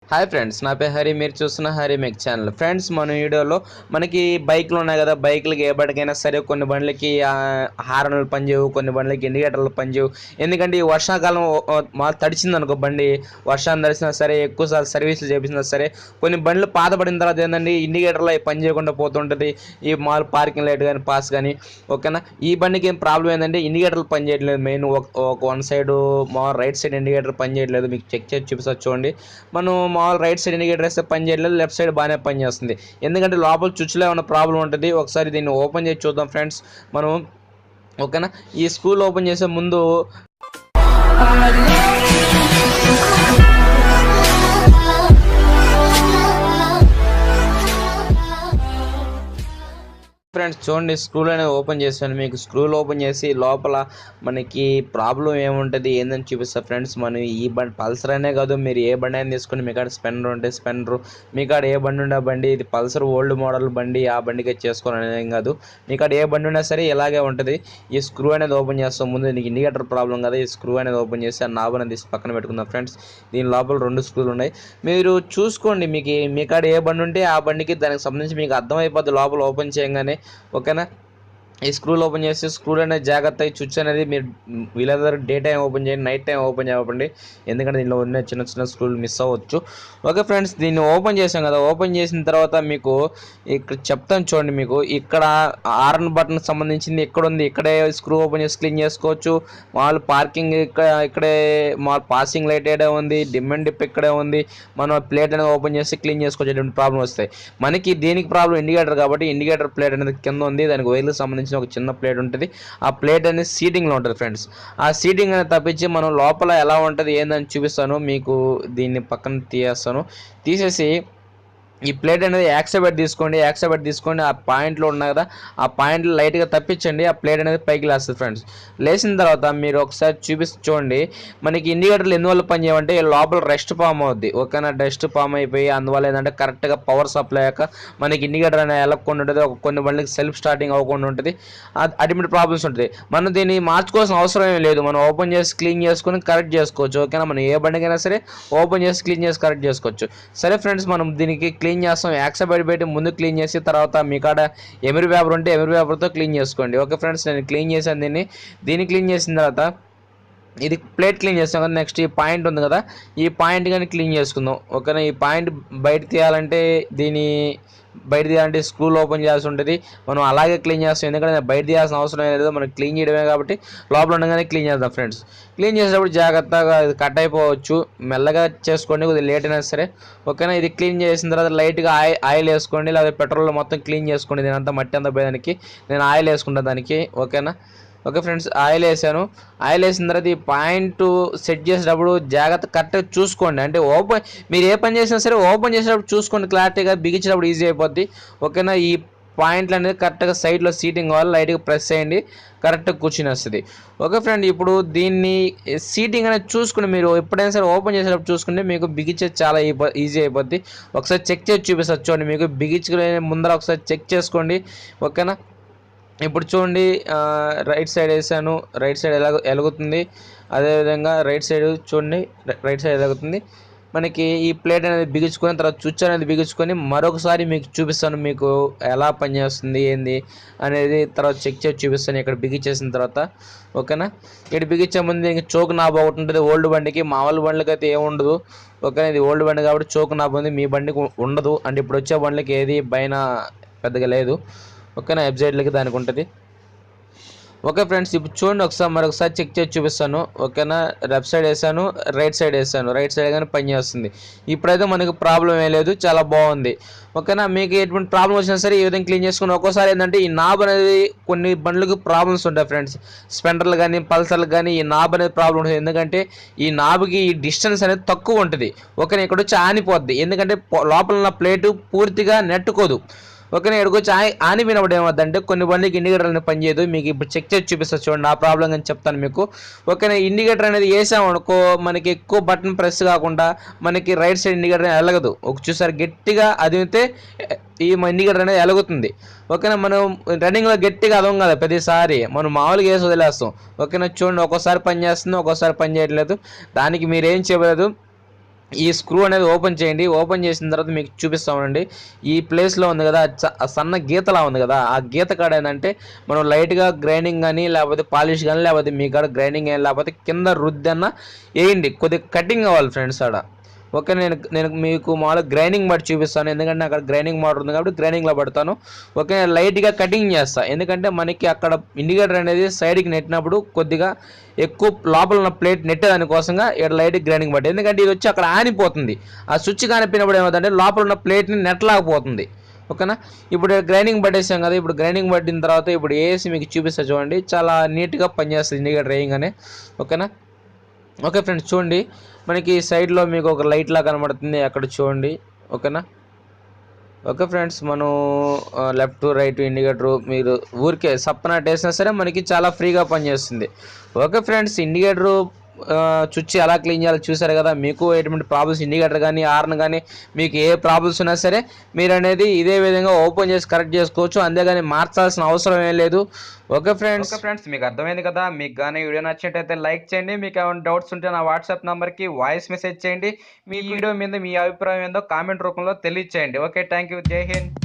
Hi friends, నా పేరు హరి. మీరు చూస్తున్న హరి మేక్ ఛానల్. ఫ్రెండ్స్, మన వీడియోలో మనకి బైక్లు ఉన్నాయి కదా, బైక్లకి ఏ బండికైనా సరే కొన్ని బండ్లకి హార్న్లు పనిచేయవు, కొన్ని బండ్లకి ఇండికేటర్లు పనిచేయవు. ఎందుకంటే ఈ వర్షాకాలం తడిచింది అనుకో, బండి వర్షాన్ని తడిసినా సరే, ఎక్కువసార్లు సర్వీసులు చేపించినా సరే, కొన్ని బండ్లు పాత పడిన తర్వాత ఏంటంటే ఇండికేటర్లు అవి పని చేయకుండా పోతుంటుంది. ఈ మాల్ పార్కింగ్ లైట్ కానీ పాస్ కానీ. ఓకేనా, ఈ బండికి ఏం ప్రాబ్లం ఏంటంటే ఇండికేటర్లు పని చేయట్లేదు. మెయిన్ ఒక వన్ సైడ్ మా రైట్ సైడ్ ఇండికేటర్ పని చేయట్లేదు. మీకు చెక్ చేసి చూపిస్తా చూడండి. మనం మామూలు రైట్ సైడ్ ఇండికేటర్ వేస్తే పని చేయట్లేదు, లెఫ్ట్ సైడ్ బాగానే పని చేస్తుంది. ఎందుకంటే లోపల చుచ్చులో ఏమైనా ప్రాబ్లం ఉంటుంది. ఒకసారి దీన్ని ఓపెన్ చేసి చూద్దాం ఫ్రెండ్స్ మనం. ఓకేనా, ఈ స్క్రూలు ఓపెన్ చేసే ముందు ఫ్రెండ్స్ చూడండి, స్క్రూలు అనేది ఓపెన్ చేస్తాను. మీకు స్క్రూలు ఓపెన్ చేసి లోపల మనకి ప్రాబ్లం ఏముంటుంది ఏందని చూపిస్తా ఫ్రెండ్స్. మనం ఈ బండి పల్సర్ అనే కాదు, మీరు ఏ బండి అయినా తీసుకుని, మీ కాడ స్పెండర్ ఉంటే స్పెండర్, మీ కాడ ఏ బండి ఉండే బండి, ఇది పల్సర్ ఓల్డ్ మోడల్ బండి, ఆ బండికి చేసుకోవాలనేది ఏం కాదు. మీ కాడ ఏ బండి ఉన్నా సరే ఇలాగే ఉంటుంది. ఈ స్క్రూ అనేది ఓపెన్ చేస్తాం. ముందు నీకు ఇండికేటర్ ప్రాబ్లం కదా, ఈ స్క్రూ అనేది ఓపెన్ చేసి ఆ నాబ్ అనేది తీసి పక్కన పెట్టుకుందాం ఫ్రెండ్స్. దీని లోపల 2 స్క్రూలు ఉన్నాయి. మీరు చూసుకోండి, మీ కాడ ఏ బండి ఉంటే ఆ బండికి దానికి సంబంధించి మీకు అర్థమైపోద్ది లోపల ఓపెన్ చేయగానే. ఓకేనా, ఈ స్క్రూలు ఓపెన్ చేసి స్క్రూ అనేది జాగ్రత్త, ఈ స్విచ్ అనేది మీరు వీళ్ళందరూ డే టైం ఓపెన్ చేయండి, నైట్ టైం ఓపెన్ చేయకండి. ఎందుకంటే దీనిలో ఉన్న చిన్న చిన్న స్క్రూలు మిస్ అవ్వచ్చు. ఓకే ఫ్రెండ్స్, దీన్ని ఓపెన్ చేసాం కదా, ఓపెన్ చేసిన తర్వాత మీకు ఇక్కడ చెప్తాను చూడండి. మీకు ఇక్కడ ఆర్ఎన్ బటన్ సంబంధించింది ఇక్కడ ఉంది. ఇక్కడే స్క్రూ ఓపెన్ చేసి క్లీన్ చేసుకోవచ్చు. మామూలు పార్కింగ్ ఇక్కడే, మామూలు పాసింగ్ లైట్ ఏడే ఉంది, డిమ్ అండ్ డిప్ ఇక్కడే ఉంది. మనం ప్లేట్ అనేది ఓపెన్ చేసి క్లీన్ చేసుకోవచ్చు. ఎటువంటి ప్రాబ్లం వస్తాయి మనకి. దీనికి ప్రాబ్లం ఇండికేటర్ కాబట్టి ఇండికేటర్ ప్లేట్ అనేది కింద ఉంది. దానికి వైర్లకు సంబంధించిన ఒక చిన్న ప్లేట్ ఉంటుంది. ఆ ప్లేట్ అనేది సీటింగ్లో ఉంటుంది ఫ్రెండ్స్. ఆ సీటింగ్ అనేది తప్పించి మనం లోపల ఎలా ఉంటుంది ఏందని చూపిస్తాను మీకు. దీన్ని పక్కన తీసేసి ఈ ప్లేట్ అనేది యాక్సెబెట్ తీసుకోండి. ఆ పాయింట్లో ఉన్నాయి కదా, ఆ పాయింట్లు లైట్గా తప్పించండి. ఆ ప్లేట్ అనేది పైకి లేస్తుంది ఫ్రెండ్స్. లేచిన తర్వాత మీరు ఒకసారి చూడండి. మనకి ఇండికేటర్లు ఎందువల్ల పనిచేయమంటే లోపల రెస్ట్ ఫామ్ అవుద్ది. ఓకేనా, డస్ట్ ఫామ్ అయిపోయి అందువల్ల ఏంటంటే కరెక్ట్గా పవర్ సప్లై అయ్యాక మనకి ఇండికేటర్ అనేది వెళ్ళకుండా ఉంటుంది. కొన్ని బండ్లకి సెల్ఫ్ స్టార్టింగ్ అవ్వకుండా ఉంటుంది. అటువంటి ప్రాబ్లమ్స్ ఉంటుంది. మనం దీన్ని మార్చుకోవాల్సిన అవసరం ఏం లేదు. మనం ఓపెన్ చేసి క్లీన్ చేసుకుని కరెక్ట్ చేసుకోవచ్చు. ఓకేనా, మనం ఏ బండికైనా సరే ఓపెన్ చేసి క్లీన్ చేసి కరెక్ట్ చేసుకోవచ్చు. సరే ఫ్రెండ్స్, మనం దీనికి క్లీన్ చేస్తాం. యాక్సెబెట్ పెట్టి ముందు క్లీన్ చేసి తర్వాత మీ కాడ ఎమిరి పేపర్ ఉంటే ఎమిరి పేపర్తో క్లీన్ చేసుకోండి. ఓకే ఫ్రెండ్స్, నేను క్లీన్ చేశాను దీన్ని క్లీన్ చేసిన తర్వాత ఇది ప్లేట్ క్లీన్ చేస్తాం కదా. నెక్స్ట్ ఈ పాయింట్ ఉంది కదా, ఈ పాయింట్ కానీ క్లీన్ చేసుకుందాం. ఓకేనా, ఈ పాయింట్ బయట తీయాలంటే స్క్రూలు ఓపెన్ చేయాల్సి ఉంటుంది. మనం అలాగే క్లీన్ చేస్తాం, ఎందుకంటే బయట తీయాల్సిన అవసరం లేదు, మనం క్లీన్ చేయడమే కాబట్టి లోపల ఉండగానే క్లీన్ చేద్దాం ఫ్రెండ్స్. క్లీన్ చేసేటప్పుడు జాగ్రత్తగా ఇది కట్ అయిపోవచ్చు, మెల్లగా చేసుకోండి, కొద్దిగా లేట్ అయినా సరే. ఓకేనా, ఇది క్లీన్ చేసిన తర్వాత లైట్గా ఆయిల్ వేసుకోండి, లేదా పెట్రోల్ మొత్తం క్లీన్ చేసుకోండి. దీనంతా మట్టి అంతా పోయేదానికి నేను ఆయిల్ వేసుకుంటాను దానికి. ఓకేనా, ఓకే ఫ్రెండ్స్, ఆయిల్ వేసాను. ఆయిల్ వేసిన తర్వాత ఈ పాయింట్ సెట్ చేసేటప్పుడు జాగ్రత్త కరెక్ట్గా చూసుకోండి. అంటే మీరు ఏ పని చేసినా సరే ఓపెన్ చేసేటప్పుడు చూసుకోండి క్లారిటీగా, బిగించేటప్పుడు ఈజీ అయిపోద్ది. ఓకేనా, ఈ పాయింట్లు అనేది కరెక్ట్గా సైడ్లో సీటింగ్ కావాలి, లైట్గా ప్రెస్ చేయండి, కరెక్ట్గా కూర్చుని వస్తుంది. ఓకే ఫ్రెండ్, ఇప్పుడు దీన్ని సీటింగ్ అనేది చూసుకుని మీరు ఎప్పుడైనా సరే ఓపెన్ చేసేటప్పుడు చూసుకుంటే మీకు బిగించేది చాలా ఈజీ అయిపోద్ది. ఒకసారి చెక్ చేసి చూపిస్తారు చూడండి. మీకు బిగించుకునే ముందర ఒకసారి చెక్ చేసుకోండి. ఓకేనా, ఇప్పుడు చూడండి, రైట్ సైడ్ వేసాను, రైట్ సైడ్ ఎలుగుతుంది. అదేవిధంగా రైట్ సైడ్ చూడండి, రైట్ సైడ్ ఎలుగుతుంది. మనకి ఈ ప్లేట్ అనేది బిగించుకొని తర్వాత స్విచ్ అనేది బిగించుకొని మరొకసారి మీకు చూపిస్తాను, మీకు ఎలా పనిచేస్తుంది ఏంది అనేది తర్వాత చెక్ చేసి చూపిస్తాను ఇక్కడ బిగించేసిన తర్వాత. ఓకేనా, ఇక్కడ బిగించే ముందు దీనికి చోక్ నాబ్ ఒకటి ఉంటుంది ఓల్డ్ బండికి. మామూలు బండ్లకి అయితే ఏముండదు. ఓకేనా, ఇది ఓల్డ్ బండి కాబట్టి చోక్ నాబ్ ఉంది, మీ బండికి ఉండదు. అంటే ఇప్పుడు వచ్చే బండ్లకి ఏది పైన పెద్దగా లేదు. ఓకేనా, వెబ్సైట్లకి దానికి ఉంటుంది. ఓకే ఫ్రెండ్స్, ఇప్పుడు చూడండి, మరొకసారి చెక్ చేసి చూపిస్తాను. ఓకేనా, లెఫ్ట్ సైడ్ వేసాను, రైట్ సైడ్ వేసాను, రైట్ సైడ్ కానీ పని చేస్తుంది. ఇప్పుడైతే మనకు ప్రాబ్లం ఏం లేదు, చాలా బాగుంది. ఓకేనా, మీకు ఎటువంటి ప్రాబ్లం వచ్చినా సరే ఈ విధంగా క్లీన్ చేసుకుని. ఒక్కోసారి ఏంటంటే ఈ నాబ్ అనేది కొన్ని బండ్లకు ప్రాబ్లమ్స్ ఉంటాయి ఫ్రెండ్స్. స్పెండర్లు కానీ పల్సర్లు కానీ ఈ నాబ్ అనేది ప్రాబ్లం ఉంటుంది. ఎందుకంటే ఈ నాబ్కి ఈ డిస్టెన్స్ అనేది తక్కువ ఉంటుంది. ఓకేనా, ఇక్కడ వచ్చి ఆనిపోద్ది, ఎందుకంటే లోపల ఉన్న ప్లేటు పూర్తిగా నెట్టుకోదు. ఓకేనా, ఎడుకొచ్చి ఆనిపోయినప్పుడు ఏమవుతుందంటే కొన్ని బండికి ఇండికేటర్ అనేది పనిచేయదు. మీకు ఇప్పుడు చెక్ చేసి చూపిస్తా చూడండి, ఆ ప్రాబ్లం అని చెప్తాను మీకు. ఓకేనా, ఇండికేటర్ అనేది వేసామనుకో మనకి ఎక్కువ బటన్ ప్రెస్ కాకుండా మనకి రైట్ సైడ్ ఇండికేటర్ అనేది ఎలగదు. చూసారు, గట్టిగా అదిమితే ఈ ఇండికేటర్ అనేది ఎలుగుతుంది. ఓకేనా, మనం రన్నింగ్లో గట్టిగా అదం కదా ప్రతిసారి, మనం మామూలుగా వేసి వదిలేస్తాం. ఓకేనా, చూడండి, ఒక్కోసారి పని చేస్తుంది, ఒక్కోసారి పని చేయట్లేదు. దానికి మీరేం చేయలేదు, ఈ స్క్రూ అనేది ఓపెన్ చేయండి. ఓపెన్ చేసిన తర్వాత మీకు చూపిస్తామండి. ఈ ప్లేస్లో ఉంది కదా, సన్న గీతలా ఉంది కదా, ఆ గీత కాడ ఏంటంటే మనం లైట్గా గ్రైండింగ్ కానీ లేకపోతే పాలిష్ కానీ లేకపోతే మీ కాడ గ్రైండింగ్ కానీ లేకపోతే కింద రుద్దన్న వేయండి. కొద్దిగా కటింగ్ అవ్వాలి ఫ్రెండ్స్ ఆడ. ఓకే, నేను మీకు మామూలుగా గ్రైండింగ్ బట్టి చూపిస్తాను, ఎందుకంటే అక్కడ గ్రైండింగ్ మోడల్ ఉంది కాబట్టి గ్రైండింగ్లో పడతాను. ఓకే, లైట్గా కటింగ్ చేస్తాను, ఎందుకంటే మనకి అక్కడ ఇండికేటర్ అనేది సైడ్కి నెట్టినప్పుడు కొద్దిగా ఎక్కువ లోపల ఉన్న ప్లేట్ నెట్టేదానికోసంగా ఇక్కడ లైట్ గ్రైండింగ్ పట్టి, ఎందుకంటే ఇది వచ్చి అక్కడ ఆనిపోతుంది. ఆ స్విచ్ కానిపోయినప్పుడు ఏమవుతుందంటే లోపల ఉన్న ప్లేట్ని నెట్టలాకపోతుంది. ఓకేనా, ఇప్పుడు గ్రైండింగ్ పట్టేసాం కదా, ఇప్పుడు గ్రైండింగ్ పట్టిన తర్వాత ఇప్పుడు వేసి మీకు చూపిస్తా చూడండి, చాలా నీట్గా పనిచేస్తుంది ఇండికేటర్ వేయంగానే. ఓకేనా. ఓకే ఫ్రెండ్స్, చూడండి మనకి సైడ్లో మీకు ఒక లైట్ లా కనబడుతుంది, అక్కడ చూడండి. ఓకేనా. ఓకే ఫ్రెండ్స్, మనం లెఫ్ట్ రైట్ ఇండికేటర్ మీరు ఊరికే సప్పనాట్ వేసినా సరే మనకి చాలా ఫ్రీగా పనిచేస్తుంది. ఓకే ఫ్రెండ్స్, ఇండికేటరు చుచ్చి ఎలా క్లీన్ చేయాలో చూసారు కదా. మీకు ఎటువంటి ప్రాబ్లమ్స్ ఇండికేటర్ కానీ హార్న్ కానీ మీకు ఏ ప్రాబ్లమ్స్ ఉన్నా సరే మీరు అనేది ఇదే విధంగా ఓపెన్ చేసి కరెక్ట్ చేసుకోవచ్చు, అంతేగాని మార్చాల్సిన అవసరం ఏం లేదు. ఓకే ఫ్రెండ్స్, మీకు అర్థమైంది కదా. మీకు కానీ వీడియో నచ్చినట్టయితే లైక్ చేయండి. మీకు ఏమైనా డౌట్స్ ఉంటే నా వాట్సాప్ నెంబర్కి వాయిస్ మెసేజ్ చేయండి. మీ వీడియో మీద మీ అభిప్రాయం ఏందో కామెంట్ రూపంలో తెలియచేయండి. ఓకే, థ్యాంక్ యూ, జై హింద్.